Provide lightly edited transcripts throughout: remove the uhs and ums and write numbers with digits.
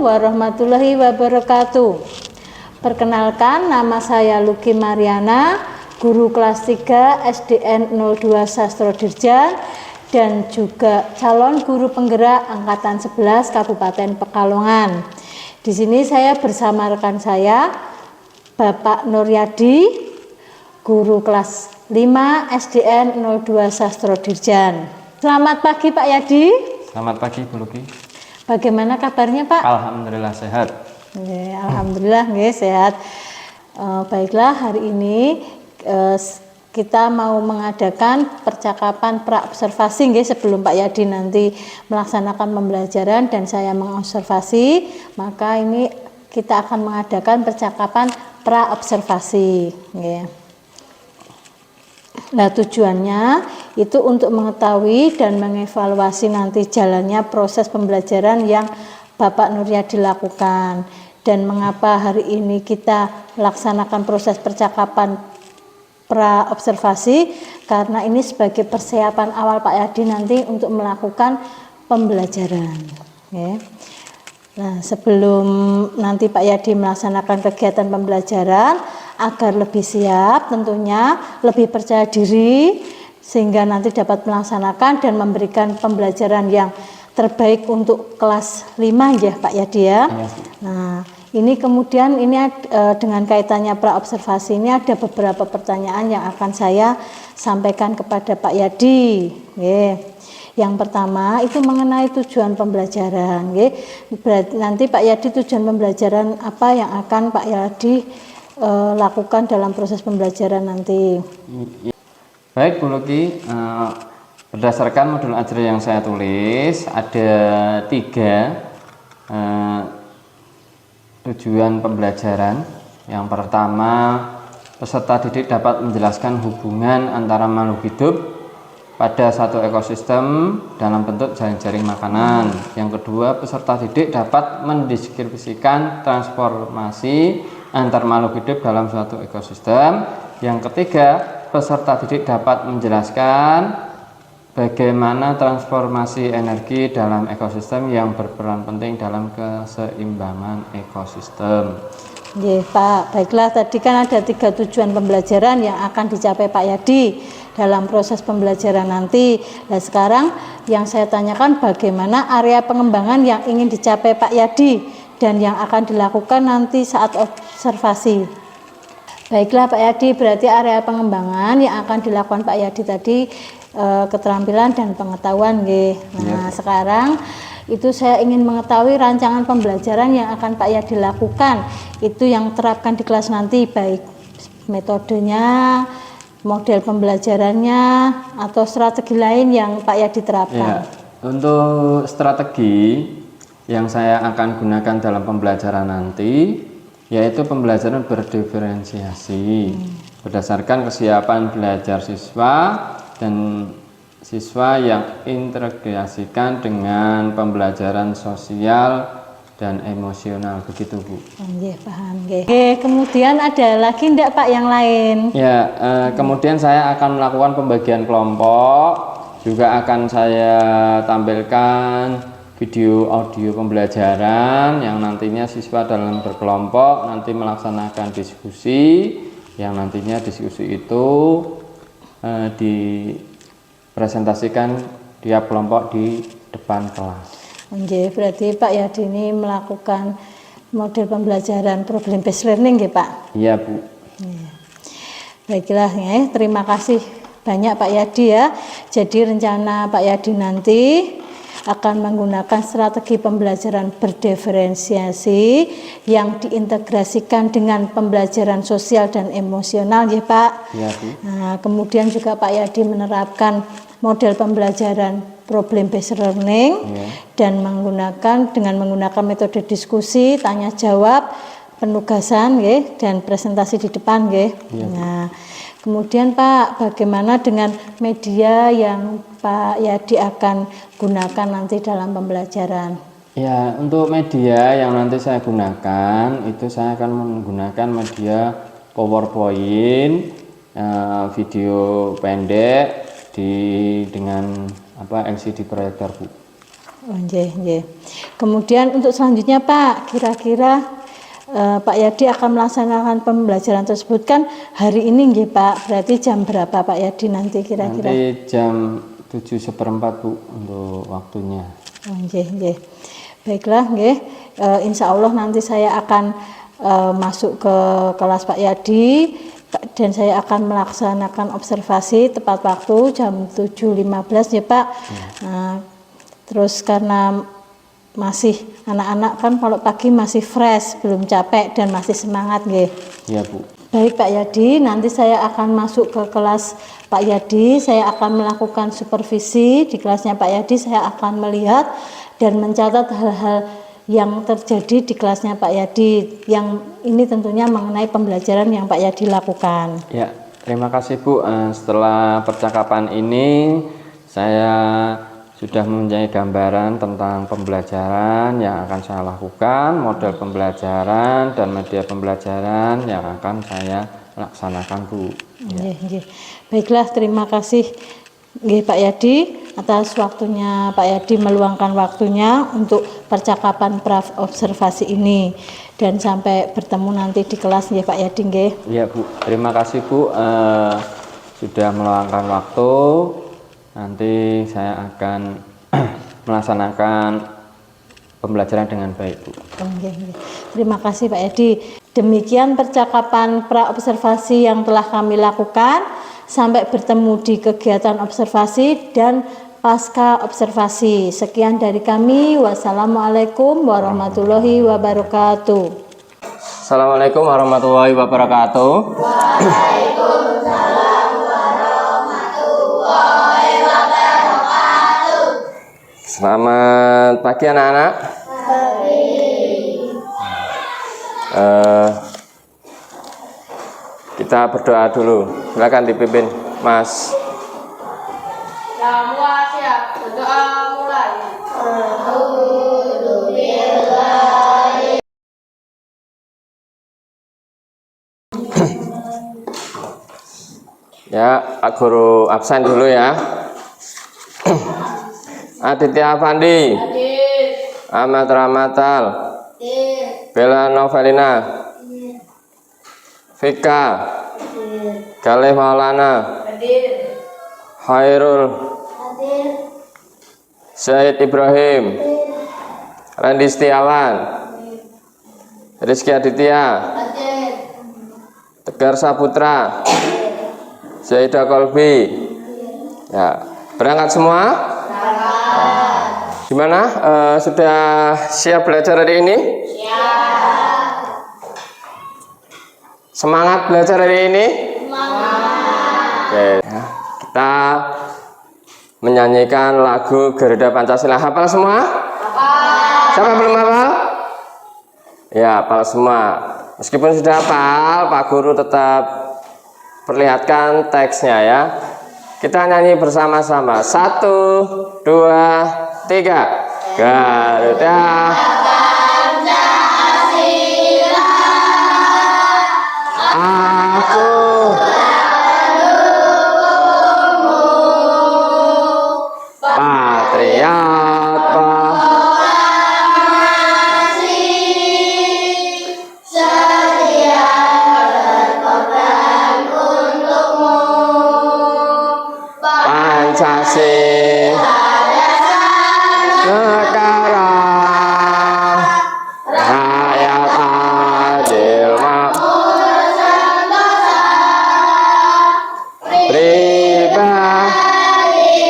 Assalamualaikum warahmatullahi wabarakatuh. Perkenalkan, nama saya Luki Mariana, guru kelas 3 SDN 02 Sastro Dirjan dan juga calon guru penggerak angkatan 11 Kabupaten Pekalongan. Di sini saya bersama rekan saya, Bapak Nuryadi, guru kelas 5 SDN 02 Sastro Dirjan. Selamat pagi Pak Yadi. Selamat pagi Bu Luki. Bagaimana kabarnya Pak? Alhamdulillah sehat. Alhamdulillah sehat. Baiklah, hari ini kita mau mengadakan percakapan pra-observasi sebelum Pak Yadi nanti melaksanakan pembelajaran dan saya mengobservasi, maka ini kita akan mengadakan percakapan pra-observasi. Nah, tujuannya itu untuk mengetahui dan mengevaluasi nanti jalannya proses pembelajaran yang Bapak Nuryadi lakukan. Dan mengapa hari ini kita laksanakan proses percakapan pra-observasi, karena ini sebagai persiapan awal Pak Yadi nanti untuk melakukan pembelajaran. Nah, sebelum nanti Pak Yadi melaksanakan kegiatan pembelajaran, agar lebih siap tentunya, lebih percaya diri, sehingga nanti dapat melaksanakan dan memberikan pembelajaran yang terbaik untuk kelas 5 ya Pak Yadi ya. Nah, ini kemudian ini dengan kaitannya pra-observasi ini ada beberapa pertanyaan yang akan saya sampaikan kepada Pak Yadi. Yang pertama itu mengenai tujuan pembelajaran. Berarti nanti Pak Yadi tujuan pembelajaran apa yang akan Pak Yadi lakukan dalam proses pembelajaran nanti. Baik Bu Luki, berdasarkan modul ajar yang saya tulis ada 3 tujuan pembelajaran. Yang pertama, peserta didik dapat menjelaskan hubungan antara makhluk hidup pada satu ekosistem dalam bentuk jaring-jaring makanan. Yang kedua, peserta didik dapat mendeskripsikan transformasi antar makhluk hidup dalam suatu ekosistem. Yang ketiga, peserta didik dapat menjelaskan bagaimana transformasi energi dalam ekosistem yang berperan penting dalam keseimbangan ekosistem. Pak, baiklah, tadi kan ada 3 tujuan pembelajaran yang akan dicapai Pak Yadi dalam proses pembelajaran nanti. Nah, sekarang yang saya tanyakan bagaimana area pengembangan yang ingin dicapai Pak Yadi dan yang akan dilakukan nanti saat observasi. Baiklah Pak Yadi, berarti area pengembangan yang akan dilakukan Pak Yadi tadi keterampilan dan pengetahuan. Nah, sekarang itu saya ingin mengetahui rancangan pembelajaran yang akan Pak Yadi lakukan, itu yang terapkan di kelas nanti, baik metodenya, model pembelajarannya, atau strategi lain yang Pak Yadi terapkan. Untuk strategi yang saya akan gunakan dalam pembelajaran nanti yaitu pembelajaran berdiferensiasi berdasarkan kesiapan belajar siswa dan siswa yang integrasikan dengan pembelajaran sosial dan emosional, begitu Bu. Paham. Kemudian ada lagi enggak Pak yang lain? Kemudian saya akan melakukan pembagian kelompok, juga akan saya tampilkan video audio pembelajaran yang nantinya siswa dalam berkelompok nanti melaksanakan diskusi, yang nantinya diskusi itu dipresentasikan tiap kelompok di depan kelas. Berarti Pak Yadi ini melakukan model pembelajaran problem based learning ya Pak? Iya Bu. Baiklah terima kasih banyak Pak Yadi ya. Jadi rencana Pak Yadi nanti akan menggunakan strategi pembelajaran berdiferensiasi yang diintegrasikan dengan pembelajaran sosial dan emosional ya Pak. Nah, kemudian juga Pak Yadi menerapkan model pembelajaran problem based learning dan dengan menggunakan metode diskusi, tanya jawab, penugasan dan presentasi di depan Nah, kemudian Pak, bagaimana dengan media yang Pak Yadi akan gunakan nanti dalam pembelajaran? Untuk media yang nanti saya gunakan itu saya akan menggunakan media PowerPoint, video pendek dengan LCD proyektor Bu. Oh, nggih, nggih. Kemudian untuk selanjutnya Pak, kira-kira Pak Yadi akan melaksanakan pembelajaran tersebut kan hari ini nggih Pak, berarti jam berapa Pak Yadi nanti kira-kira? Nanti jam 7:15 Bu untuk waktunya. Oh, nggih, nggih. Baiklah, nggih. Insya Allah nanti saya akan masuk ke kelas Pak Yadi dan saya akan melaksanakan observasi tepat waktu jam 7.15 ya Pak. Nah, terus karena masih anak-anak kan kalau pagi masih fresh, belum capek dan masih semangat nggih. Iya Bu. Baik Pak Yadi, nanti saya akan masuk ke kelas Pak Yadi, saya akan melakukan supervisi di kelasnya Pak Yadi, saya akan melihat dan mencatat hal-hal yang terjadi di kelasnya Pak Yadi, yang ini tentunya mengenai pembelajaran yang Pak Yadi lakukan. Ya, terima kasih Bu. Setelah percakapan ini saya sudah mempunyai gambaran tentang pembelajaran yang akan saya lakukan, model pembelajaran dan media pembelajaran yang akan saya laksanakan Bu. Ya. Baiklah, terima kasih Pak Yadi atas waktunya Pak Yadi meluangkan waktunya untuk percakapan observasi ini, dan sampai bertemu nanti di kelas Pak Yadi nggih. Iya Bu, terima kasih Bu sudah meluangkan waktu. Nanti saya akan melaksanakan pembelajaran dengan baik Bu. Terima kasih Pak Yadi. Demikian percakapan pra-observasi yang telah kami lakukan. Sampai bertemu di kegiatan observasi dan pasca observasi. Sekian dari kami. Wassalamualaikum warahmatullahi wabarakatuh. Assalamualaikum warahmatullahi wabarakatuh. Waalaikumsalam warahmatullahi wabarakatuh. Selamat pagi anak-anak. Kita berdoa dulu. Silakan dipimpin, Mas. Semua siap, berdoa mulai. Ya, Pak Guru absen dulu ya. Aditya Fandi, Ahmad Rahmatal, Bella Novelina, Vika, Galih Maulana, Khairul, Syahid Ibrahim, Randy Setiawan, Rizky Aditya, Tegar Saputra, Zaidah Kolbi. Ya, berangkat semua? Gimana? Sudah siap belajar hari ini? Siap. Semangat belajar hari ini? Semangat. Oke, ya. Kita menyanyikan lagu Garuda Pancasila. Hafal semua? Hafal. Siapa belum hafal? Ya, hafal semua. Meskipun sudah hafal, Pak Guru tetap perlihatkan teksnya ya. Kita nyanyi bersama-sama. 1, 2, 3. Garuda Pancasila, aku patriot Pancasila negara rakyat adil makmur pribadi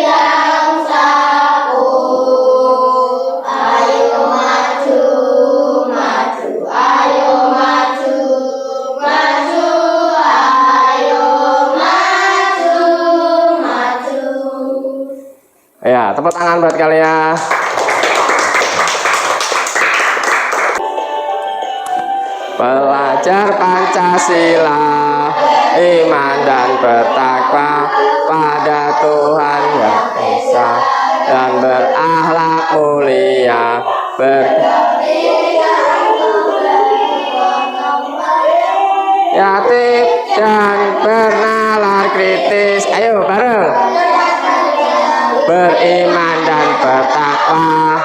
bangsaku, ayo maju maju, ayo maju maju, ayo maju maju. Ya, tepuk tangan buat kalian. Belajar Pancasila, iman dan bertakwa pada Tuhan Yang Esa, dan berakhlak mulia, yatim dan bernalar kritis. Ayo bareng. Beriman dan bertakwa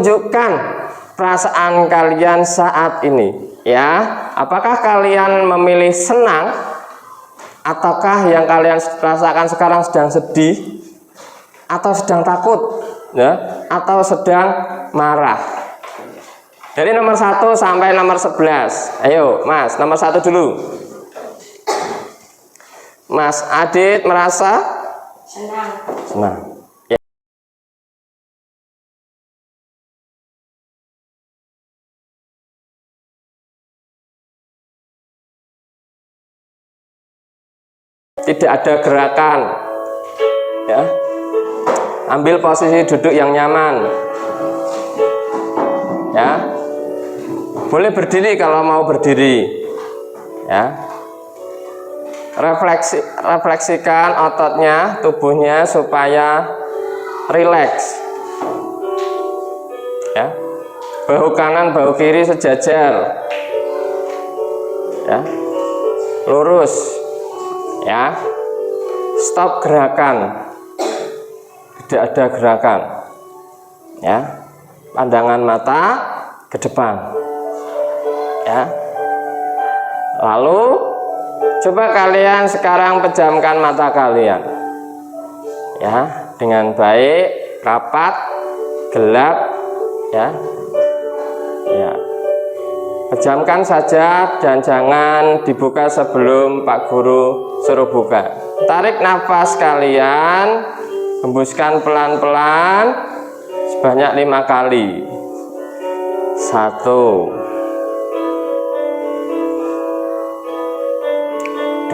tunjukkan perasaan kalian saat ini, ya. Apakah kalian memilih senang, ataukah yang kalian rasakan sekarang sedang sedih, atau sedang takut, ya, atau sedang marah? Dari nomor 1 sampai nomor 11. Ayo, Mas, nomor 1 dulu. Mas Adit merasa Senang. senang. Tidak ada gerakan, ya. Ambil posisi duduk yang nyaman, ya. Boleh berdiri kalau mau berdiri, ya. Refleksikan ototnya, tubuhnya supaya rileks, ya. Bahu kanan, bahu kiri sejajar, ya. Lurus, ya. Stop gerakan, tidak ada gerakan, ya. Pandangan mata ke depan, ya. Lalu coba kalian sekarang pejamkan mata kalian, ya, dengan baik, rapat, gelap, ya. Ya. Pejamkan saja dan jangan dibuka sebelum Pak Guru suruh buka. Tarik nafas kalian, hembuskan pelan-pelan sebanyak 5 kali. 1,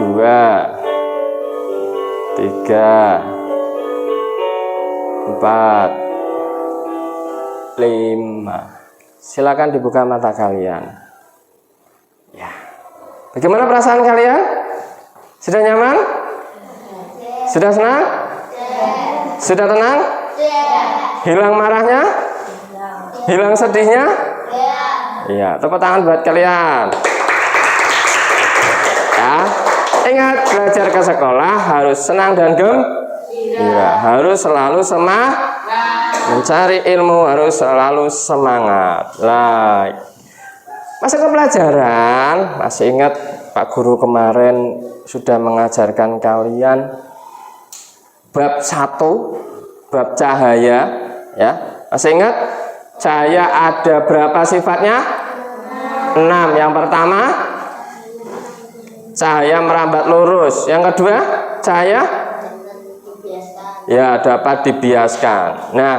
2, 3, 4, 5. Silakan dibuka mata kalian. Ya. Bagaimana perasaan kalian? Sudah nyaman? Sudah senang? Sudah tenang? Hilang marahnya? Hilang sedihnya? Iya, tepuk tangan buat kalian. Ya, ingat, belajar ke sekolah harus senang dan gembira, harus selalu semangat. Mencari ilmu harus selalu semangat. Nah, masuk ke pelajaran. Masih ingat Pak Guru kemarin sudah mengajarkan kalian bab 1, bab cahaya, ya. Masih ingat cahaya ada berapa sifatnya? 6. Yang pertama, cahaya merambat lurus. Yang kedua, cahaya ya dapat dibiaskan. Nah,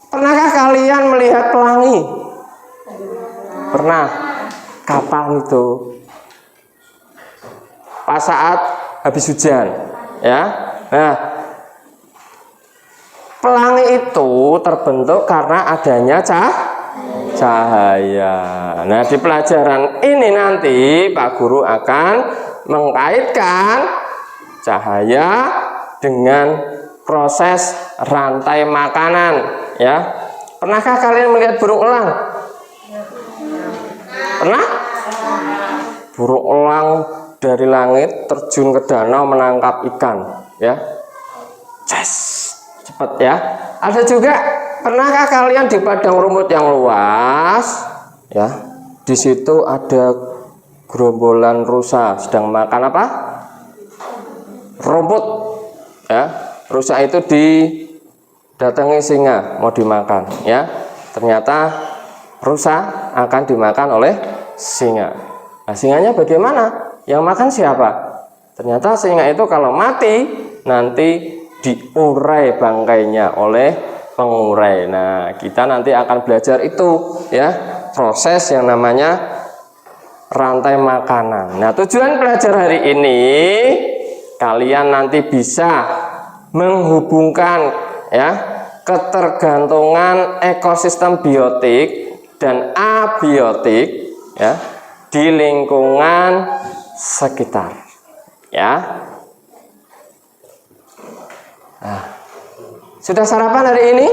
pernahkah kalian melihat pelangi? Pernah. Kapan itu? Pas saat habis hujan, ya. Nah, pelangi itu terbentuk karena adanya cahaya. Nah, di pelajaran ini nanti Pak Guru akan mengkaitkan cahaya dengan proses rantai makanan, ya. Pernahkah kalian melihat burung elang? Pernah? Burung elang dari langit terjun ke danau menangkap ikan, ya. Cepat, ya. Ada juga, pernahkah kalian di padang rumput yang luas, ya. Di situ ada gerombolan rusa sedang makan apa? Rumput. Ya, rusa itu didatangi singa mau dimakan, ya. Ternyata rusa akan dimakan oleh singa. Nah, singanya bagaimana? Yang makan siapa? Ternyata singa itu kalau mati nanti diurai bangkainya oleh pengurai. Nah, kita nanti akan belajar itu, ya, proses yang namanya rantai makanan. Nah, tujuan belajar hari ini kalian nanti bisa menghubungkan, ya, ketergantungan ekosistem biotik dan abiotik, ya, di lingkungan sekitar, ya. Nah, sudah sarapan hari ini?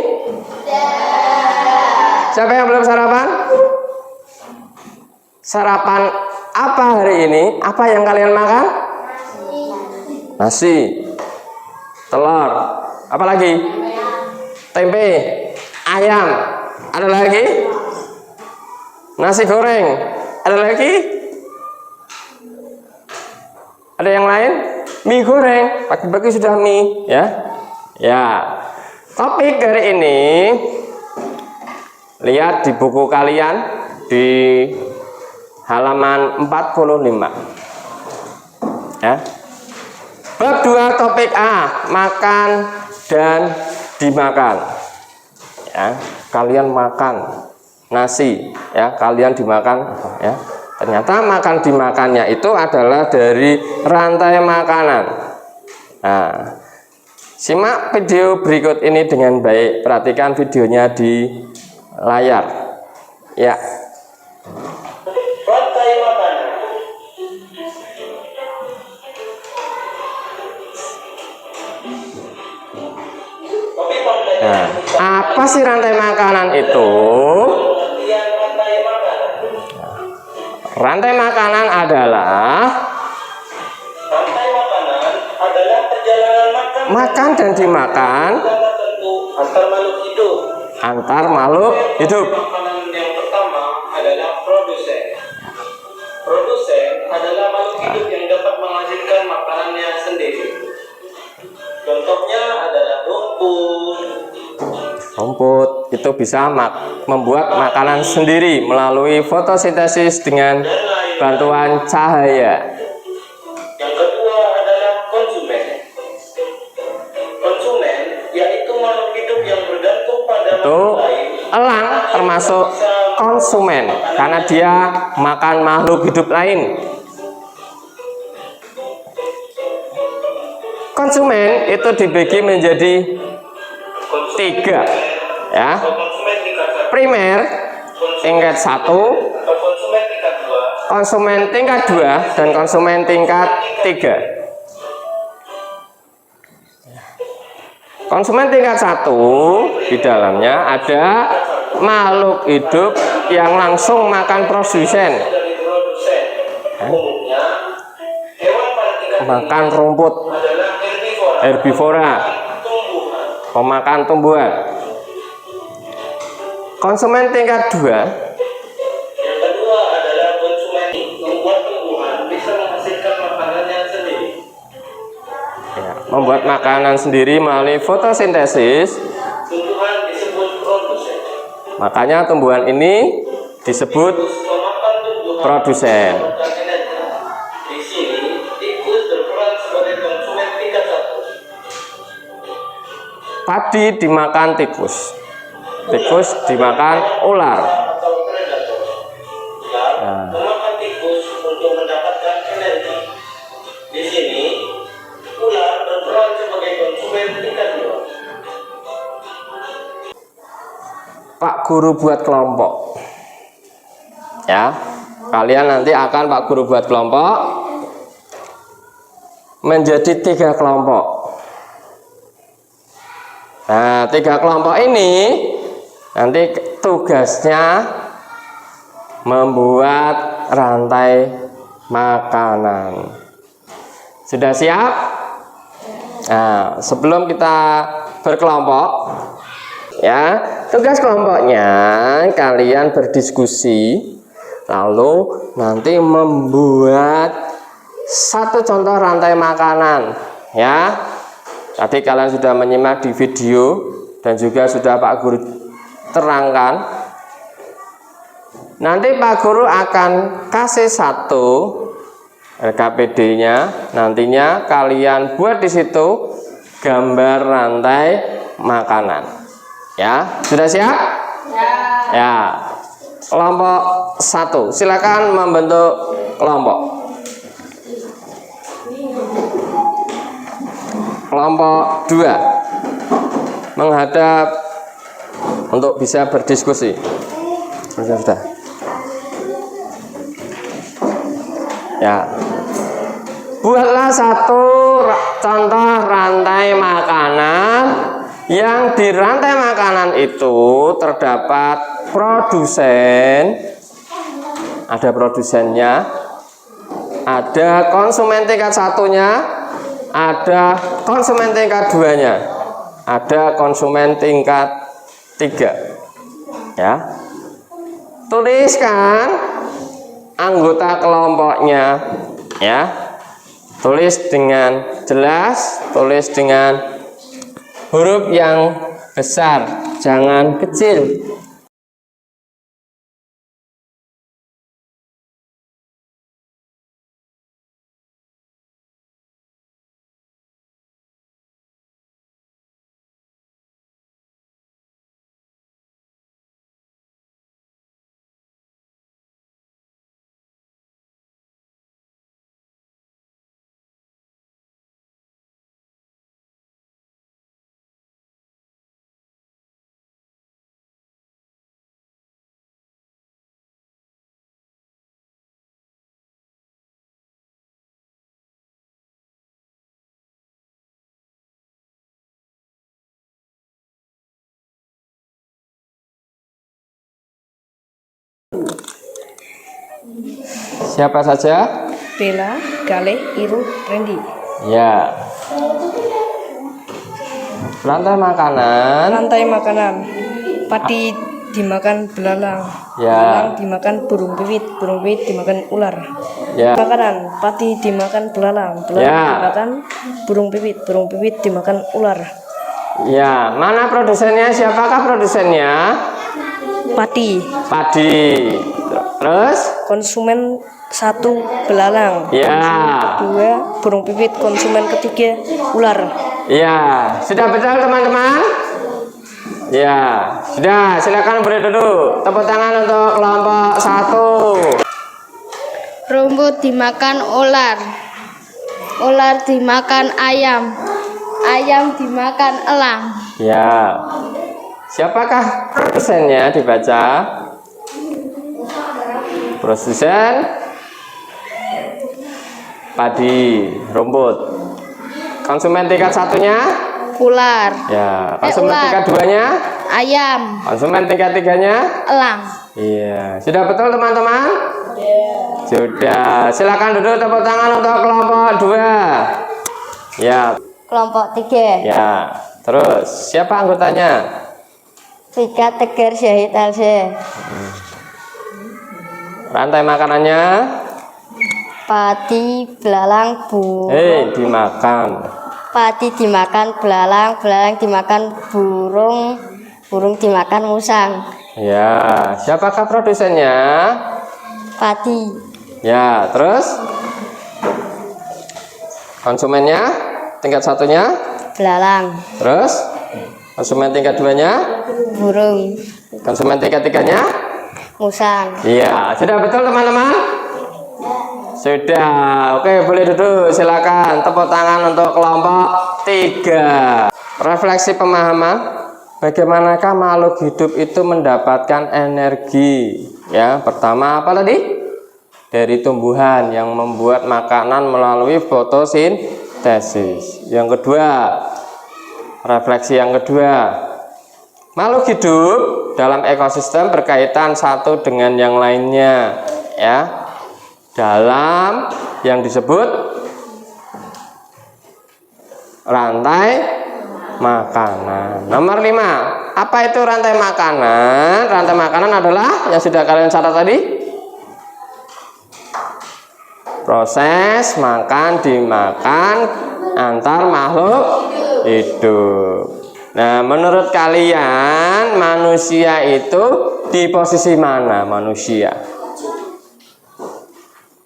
Siapa yang belum sarapan? Sarapan apa hari ini? Apa yang kalian makan? Nasi, telur, apa lagi? Tempe, ayam, Ada lagi? Nasi goreng. Ada lagi? Ada yang lain? Mie goreng. Pagi-pagi sudah mie, ya. Ya. Topik hari ini lihat di buku kalian di halaman 45. Ya. Bab 2 topik A, makan dan dimakan. Ya, kalian makan nasi, ya, kalian dimakan, ya. Ternyata makan dimakannya itu adalah dari rantai makanan. Nah, simak video berikut ini dengan baik. Perhatikan videonya di layar. Ya. Rantai makanan. Nah, apa sih rantai makanan itu? Pengertian rantai makanan. Rantai makanan adalah Rantai makanan adalah perjalanan makan dan dimakan secara tertentu antar makhluk hidup. antar makhluk hidup. Makanan yang pertama adalah produsen. Produsen adalah makhluk hidup yang dapat menghasilkan makanannya sendiri. Contohnya adalah Rumput itu bisa membuat makanan sendiri melalui fotosintesis dengan bantuan cahaya. Yang kedua adalah konsumen. Konsumen yaitu makhluk hidup yang bergantung pada Itu makhluk lain. elang termasuk konsumen karena dia makan makhluk hidup lain. Konsumen itu dibagi menjadi 3, ya. Konsumen tingkat 1, Primer tingkat 1, konsumen tingkat 2, konsumen tingkat 2, dan konsumen tingkat 3. Konsumen tingkat 1 di dalamnya ada makhluk hidup yang langsung makan produsen, dari produsen. Umumnya hewan pada tingkat makan rumput, adalah herbivora, herbivora, tumbuhan. pemakan tumbuhan. Konsumen tingkat 2 Yang kedua adalah konsumen membuat tumbuhan bisa menghasilkan makanannya sendiri. ya, membuat makanan sendiri melalui fotosintesis. Tumbuhan disebut produsen. Makanya tumbuhan ini disebut Tikus memakan tumbuhan produsen. dan energi. Di sini tikus berperan sebagai konsumen tingkat 1. Padi dimakan tikus, tikus dimakan ular. Atau predator. Ular memakan tikus untuk mendapatkan energi. Di sini ular berperan sebagai konsumen tingkat 2. Pak Guru buat kelompok, ya, kalian nanti akan Pak Guru buat kelompok menjadi 3 kelompok. Nah, 3 kelompok ini nanti tugasnya membuat rantai makanan. Sudah siap? Nah, sebelum kita berkelompok, ya, tugas kelompoknya kalian berdiskusi, lalu nanti membuat satu contoh rantai makanan, ya. Tadi kalian sudah menyimak di video dan juga sudah Pak Guru terangkan. Nanti Pak Guru akan kasih satu RKPD-nya. Nantinya kalian buat di situ gambar rantai makanan. Ya, sudah siap? Ya. Kelompok 1, silakan membentuk kelompok. Kelompok 2 menghadap untuk bisa berdiskusi. Sudah. Ya. Buatlah satu contoh rantai makanan yang di rantai makanan itu terdapat produsen, ada produsennya, ada konsumen tingkat 1-nya, ada konsumen tingkat 2-nya, ada konsumen tingkat 3. Ya. Tuliskan anggota kelompoknya, ya. Tulis dengan jelas, tulis dengan huruf yang besar, jangan kecil. Siapa saja? Bella, Galih, Iru, Randy. Ya. Rantai makanan. Rantai makanan. Padi dimakan belalang. Ya. Belalang dimakan burung pipit dimakan ular. Ya. Makanan. Padi dimakan belalang. Belalang Ya. dimakan burung pipit dimakan ular. Ya, mana produsennya? Siapakah produsennya? Padi. Padi. Terus? Konsumen 1 belalang. Ya. Konsumen 2 burung pipit. Konsumen ketiga ular. Ya, sudah betul teman-teman? Ya, sudah. Silakan beri dulu. Tepuk tangan untuk kelompok 1. Rumput dimakan ular. Ular dimakan ayam. Ayam dimakan elang. Ya. Siapakah produsennya dibaca? Produsen padi, rumput. Konsumen tingkat 1-nya? Ular. Ya. Konsumen ular. tingkat 2-nya? Ayam. Konsumen tingkat 3-nya? Elang. Iya. Sudah betul teman-teman? Sudah. Silakan duduk, tepuk tangan untuk kelompok 2. Ya. Kelompok 3. Ya. Terus siapa anggotanya? Rika, Tegar, Syahid, Alse. Rantai makanannya? Padi, belalang, Dimakan. Padi dimakan belalang. Belalang dimakan burung. Burung dimakan musang. Ya. Siapakah produsennya? Padi. Ya. Terus konsumennya? Tingkat 1-nya? Belalang. Terus konsumen tingkat 2-nya? Burung. Konsumen tingkat 3-nya? Musang. Iya, sudah betul teman-teman? Sudah. Oke, boleh duduk. Silakan. Tepuk tangan untuk kelompok 3. Refleksi pemahaman. Bagaimanakah makhluk hidup itu mendapatkan energi? Ya, pertama apa tadi? Dari tumbuhan yang membuat makanan melalui fotosintesis. Yang kedua, refleksi yang kedua. Makhluk hidup dalam ekosistem berkaitan satu dengan yang lainnya, ya. Dalam yang disebut rantai makanan. Nomor 5. Apa itu rantai makanan? Rantai makanan adalah yang sudah kalian catat tadi. Proses makan dimakan antar makhluk hidup. Nah, menurut kalian manusia itu di posisi mana manusia?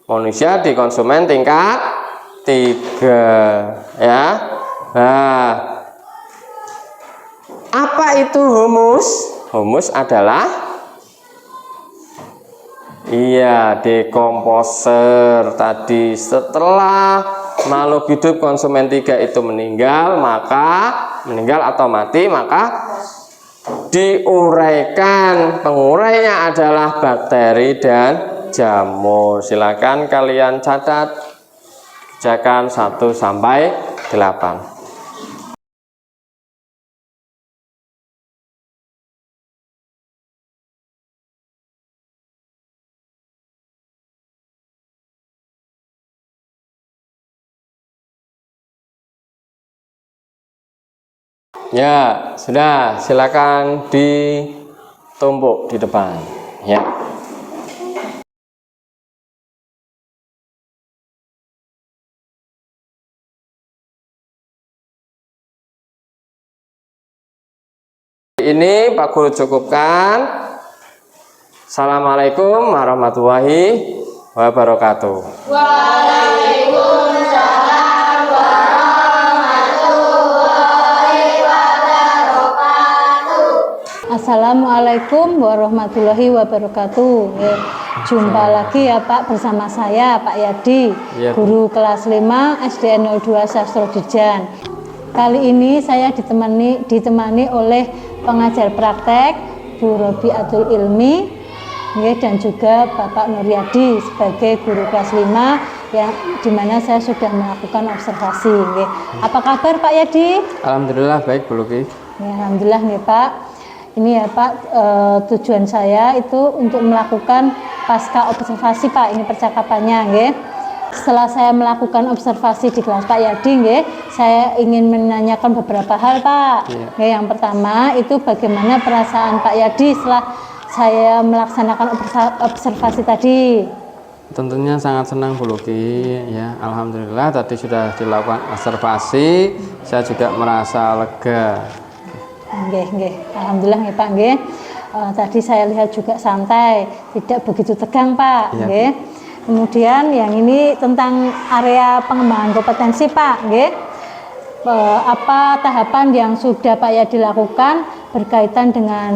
Manusia di konsumen tingkat 3, ya. Nah, apa itu humus? Humus adalah dekomposer tadi. Setelah makhluk hidup konsumen 3 itu meninggal atau mati, maka diuraikan. Pengurainya adalah bakteri dan jamur. Silakan kalian catat pijakan 1 sampai 8. Ya, sudah. Silakan di tumpuk di depan, ya. Ini Pak Guru cukupkan. Assalamualaikum warahmatullahi wabarakatuh. Assalamualaikum warahmatullahi wabarakatuh. Ya, jumpa lagi ya Pak bersama saya Pak Yadi, Iya, Bu. guru kelas 5 SD 02 Sastro Dijan. Kali ini saya ditemani oleh pengajar praktek Bu Robiatul Ilmi, ya, dan juga Bapak Nuryadi sebagai guru kelas 5 yang dimana saya sudah melakukan observasi. Ya. Apa kabar Pak Yadi? Alhamdulillah baik Bu Luki. Ya, alhamdulillah nih Pak. Ini ya Pak, tujuan saya itu untuk melakukan pasca observasi Pak. Ini percakapannya, nggih. Setelah saya melakukan observasi di kelas Pak Yadi, nggih, saya ingin menanyakan beberapa hal Pak. Iya. Ya, yang pertama itu bagaimana perasaan Pak Yadi setelah saya melaksanakan observasi tadi? Tentunya sangat senang Bu Luki, ya. Alhamdulillah tadi sudah dilakukan observasi, saya juga merasa lega. Nggih. Alhamdulillah nggih Pak, nggih. Tadi saya lihat juga santai, tidak begitu tegang Pak, Iya. nggih. Kemudian yang ini tentang area pengembangan kompetensi Pak, nggih. Apa tahapan yang sudah Pak Yadi lakukan berkaitan dengan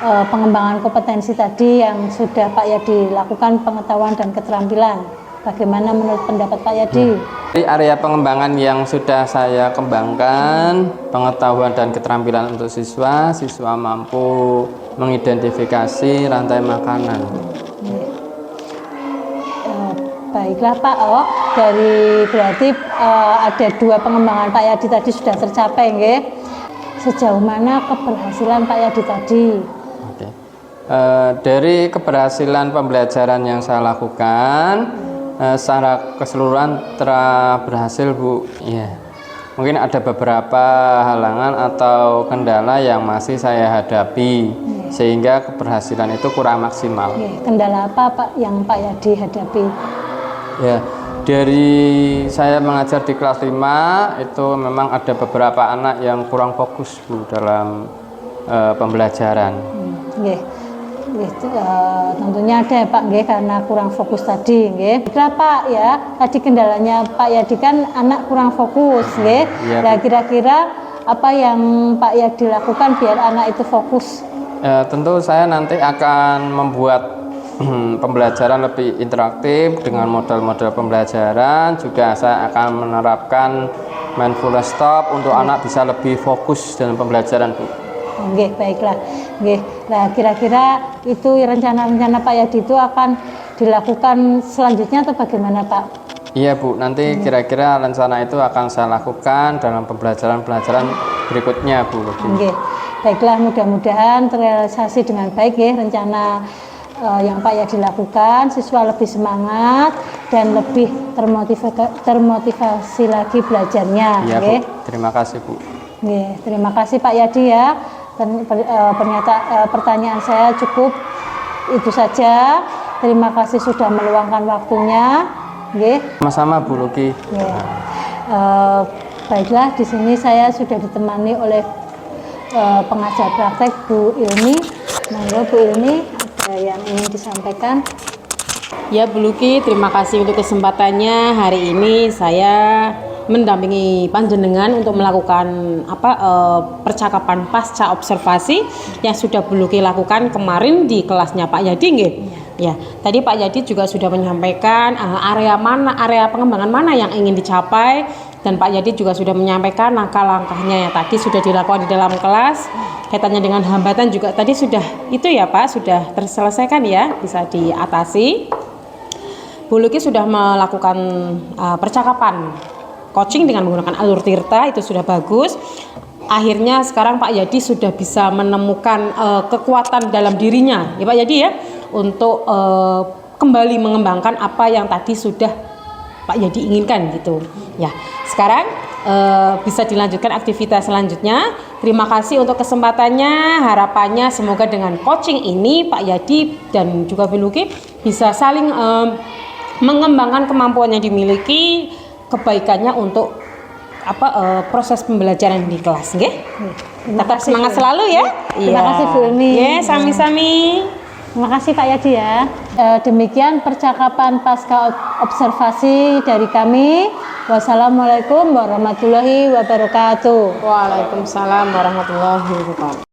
pengembangan kompetensi tadi yang sudah Pak Yadi lakukan, pengetahuan dan keterampilan? Bagaimana menurut pendapat Pak Yadi? Di area pengembangan yang sudah saya kembangkan, pengetahuan dan keterampilan untuk siswa mampu mengidentifikasi rantai makanan. Baiklah Pak, berarti ada 2 pengembangan Pak Yadi tadi sudah tercapai, nggih. Sejauh mana keberhasilan Pak Yadi tadi? Oke. Dari keberhasilan pembelajaran yang saya lakukan, secara keseluruhan telah berhasil Bu. Iya. Mungkin ada beberapa halangan atau kendala yang masih saya hadapi, sehingga keberhasilan itu kurang maksimal. Kendala apa Pak yang Pak Yadi hadapi? Ya, dari saya mengajar di kelas 5 itu memang ada beberapa anak yang kurang fokus Bu dalam pembelajaran. Nggih. Tentunya ada ya Pak, nggih, karena kurang fokus tadi, nggih. Kira Pak ya, tadi kendalanya Pak Yadi kan anak kurang fokus, nggih. Iya, Nah, kira-kira apa yang Pak Yadi lakukan biar anak itu fokus? Tentu saya nanti akan membuat pembelajaran lebih interaktif dengan model-model pembelajaran. Juga saya akan menerapkan mindfulness stop untuk anak bisa lebih fokus dalam pembelajaran Bu. Nggih, baiklah. Nggih. Nah, kira-kira itu rencana-rencana Pak Yadi itu akan dilakukan selanjutnya atau bagaimana Pak? Iya Bu, nanti kira-kira rencana itu akan saya lakukan dalam pembelajaran-pembelajaran berikutnya Bu. Nggih. Baiklah, mudah-mudahan terrealisasi dengan baik ya rencana yang Pak Yadi lakukan, siswa lebih semangat dan lebih termotivasi lagi belajarnya. Iya nggih. Bu, terima kasih Bu. Nggih, terima kasih Pak Yadi ya. Pertanyaan saya cukup itu saja. Terima kasih sudah meluangkan waktunya. Nggih. Sama-sama Bu Luki. Nggih. Baiklah, di sini saya sudah ditemani oleh pengajar praktek Bu Ilmi. Monggo Bu Ilmi, ada yang ingin disampaikan? Ya Bu Luki, terima kasih untuk kesempatannya. Hari ini saya mendampingi panjenengan untuk melakukan percakapan pasca observasi yang sudah Bu Luki lakukan kemarin di kelasnya Pak Yadi, nggih. Ya, tadi Pak Yadi juga sudah menyampaikan area pengembangan mana yang ingin dicapai, dan Pak Yadi juga sudah menyampaikan langkah-langkahnya yang tadi sudah dilakukan di dalam kelas. Kaitannya dengan hambatan juga tadi sudah itu ya Pak, sudah terselesaikan ya, bisa diatasi. Bu Luki sudah melakukan percakapan coaching dengan menggunakan alur Tirta, itu sudah bagus. Akhirnya sekarang Pak Yadi sudah bisa menemukan kekuatan dalam dirinya, ya Pak Yadi ya, untuk kembali mengembangkan apa yang tadi sudah Pak Yadi inginkan gitu. Ya, sekarang bisa dilanjutkan aktivitas selanjutnya. Terima kasih untuk kesempatannya. Harapannya semoga dengan coaching ini Pak Yadi dan juga Bu Luki bisa saling mengembangkan kemampuan yang dimiliki, kebaikannya untuk proses pembelajaran di kelas, nggih. Tetap semangat selalu ya. Terima kasih Bu Ilmi. Sami-sami. Terima kasih Pak Yadi ya. Demikian percakapan pasca observasi dari kami. Wassalamualaikum warahmatullahi wabarakatuh. Waalaikumsalam warahmatullahi wabarakatuh.